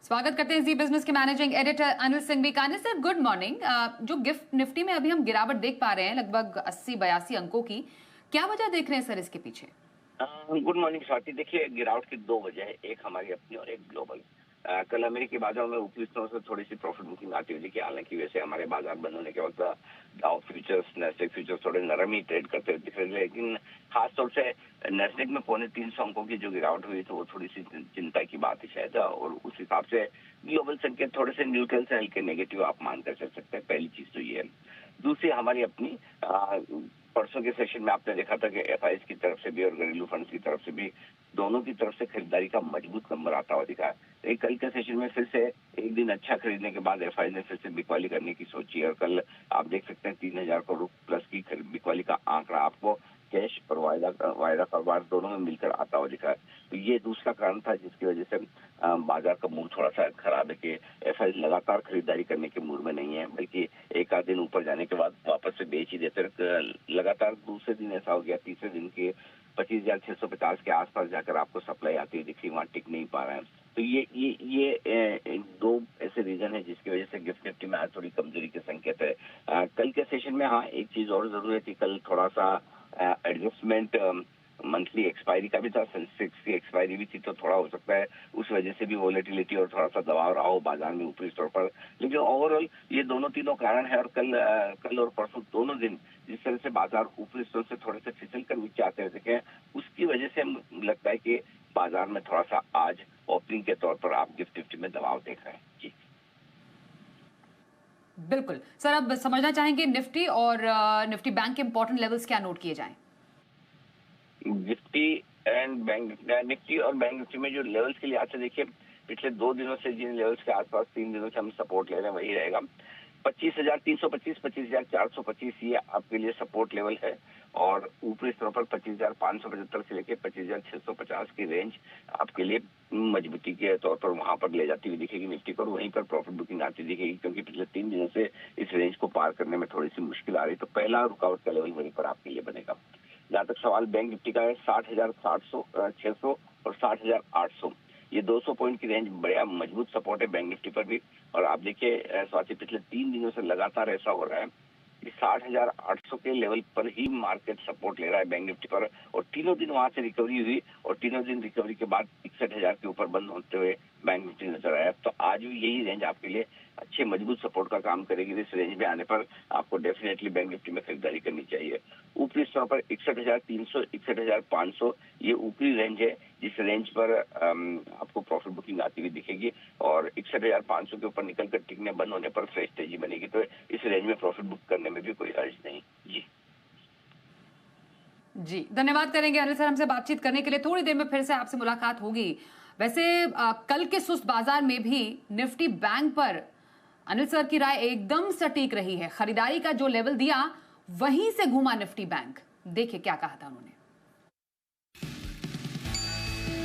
स्वागत करते हैं जी बिजनेस के managing editor Anil Singh Bikaner. Sir good morning. जो गिफ्ट निफ्टी में अभी हम गिरावट देख पा रहे हैं लगभग 80-82 अंकों की, क्या वजह देख रहे हैं सर इसके पीछे? Good morning Swati. देखिए, गिरावट की दो वजह है, एक हमारी अपनी और एक ग्लोबल। कल अमेरिकी बाजारों में ऊपरी स्तरों से थोड़ी सी प्रॉफिट बुकिंग आती हुई दिखी। हालांकि वैसे हमारे बाजार बंद होने के वक्त डाउ फ्यूचर्स, नेस्डेक फ्यूचर्स थोड़े नरम ही ट्रेड करते हुए दिख रहे थे, लेकिन खासतौर से नेस्डेक में 325 अंकों की जो गिरावट हुई तो वो थोड़ी सी चिंता की बात है शायद, और उस हिसाब से ग्लोबल संकेत थोड़े से न्यूट्रल से हल्के नेगेटिव आप मानकर चल सकते हैं। पहली चीज तो ये है। दूसरी हमारी अपनी परसों के सेशन में आपने देखा था कि एफआईएस की तरफ से भी और घरेलू फंड्स की तरफ से भी दोनों की तरफ से खरीदारी का मजबूत नंबर आता हुआ दिखा है। कल के सेशन में फिर से एक दिन अच्छा खरीदने के बाद एफआईएस ने फिर से बिकवाली करने की सोची है, और कल आप देख सकते हैं 3000 करोड़ प्लस की बिकवाली का आंकड़ा आपको कैश और वायदा कारोबार दोनों में मिलकर आता हुआ दिखा है। तो ये दूसरा कारण था जिसकी वजह से बाजार का मूड थोड़ा सा खराब है कि एफआईएस लगातार खरीदारी करने के मूड में नहीं है, बल्कि एक आध दिन ऊपर जाने के बाद वापस से बेच ही देते। लगातार दूसरे दिन ऐसा हो गया, तीसरे दिन के 25,650 के आसपास जाकर आपको सप्लाई आती हुई दिख रही, वहां टिक नहीं पा रहा है। तो ये दो ऐसे रीजन है जिसकी वजह से गिफ्ट निफ्टी में आज थोड़ी कमजोरी के संकेत है। कल के सेशन में हाँ एक चीज और जरूरी थी, कल थोड़ा सा एडजस्टमेंट मंथली एक्सपायरी का भी था, सेंसेक्स की एक्सपायरी भी थी, तो थोड़ा हो सकता है उस वजह से भी वोलेटिलिटी और थोड़ा सा दबाव रहा हो बाजार में ऊपरी स्तर पर। लेकिन ओवरऑल ये दोनों तीनों कारण है, और कल और परसों दोनों दिन जिस तरह से बाजार ऊपरी स्तर से थोड़े से फिसल कर नीचे आते हुए दिखे, उसकी वजह से लगता है कि बाजार में थोड़ा सा आज ओपनिंग के तौर पर आप गिफ्ट निफ्टी में दबाव देख रहे हैं। जी बिल्कुल सर, अब समझना चाहेंगे निफ्टी और निफ्टी बैंक के इंपॉर्टेंट लेवल्स क्या नोट किए जाएं? निफ्टी एंड बैंक निफ्टी और बैंक निफ्टी में जो लेवल्स के लिए आज से देखिए, पिछले 2 दिनों से जिन लेवल्स के आसपास 3 दिनों से हम सपोर्ट ले रहे हैं वही रहेगा। 25,325, 25,425 ये आपके लिए सपोर्ट लेवल है, और ऊपरी स्तरों पर 25,575 से लेकर 25,650 की रेंज आपके लिए मजबूती के तौर पर वहां पर ले जाती हुई दिखेगी निफ्टी को, और वहीं पर प्रॉफिट बुकिंग आती दिखेगी, क्योंकि पिछले 3 दिनों से इस रेंज को पार करने में थोड़ी सी मुश्किल आ रही। तो पहला रुकावट का लेवल वहीं पर आपके लिए बनेगा। जहां तक सवाल बैंक निफ्टी का है, 60,600 और 60,800, ये 200 पॉइंट की रेंज बड़ा मजबूत सपोर्ट है बैंक निफ्टी पर भी। और आप देखिए स्वाति, पिछले 3 दिनों से लगातार ऐसा हो रहा है कि 60,800 के लेवल पर ही मार्केट सपोर्ट ले रहा है बैंक निफ्टी पर, और तीनों दिन वहां से रिकवरी हुई, और तीनों दिन रिकवरी के बाद 61,000 के ऊपर बंद होते हुए बैंक निफ्टी नजर आया। तो आज भी यही रेंज आपके लिए अच्छे मजबूत सपोर्ट का काम करेगी। इस रेंज में आने पर आपको डेफिनेटली बैंक निफ्टी में खरीदारी करनी चाहिए। ऊपरी स्तर पर 61,300, 61,500 ये ऊपरी रेंज है, जिस रेंज पर आपको प्रॉफिट बुकिंग आती हुई दिखेगी, और 61,500 के ऊपर निकलकर टिकने बंद होने पर फ्रेश तेजी बनेगी। तो इस रेंज में प्रॉफिट बुक करने में भी कोई हर्ज नहीं। जी धन्यवाद करेंगे अनिल सर हमसे बातचीत करने के लिए। थोड़ी देर में फिर से आपसे मुलाकात होगी। वैसे कल के सुस्त बाजार में भी निफ्टी बैंक पर अनिल सर की राय एकदम सटीक रही है। खरीदारी का जो लेवल दिया वहीं से घूमा निफ्टी बैंक। देखिए क्या कहा था उन्होंने।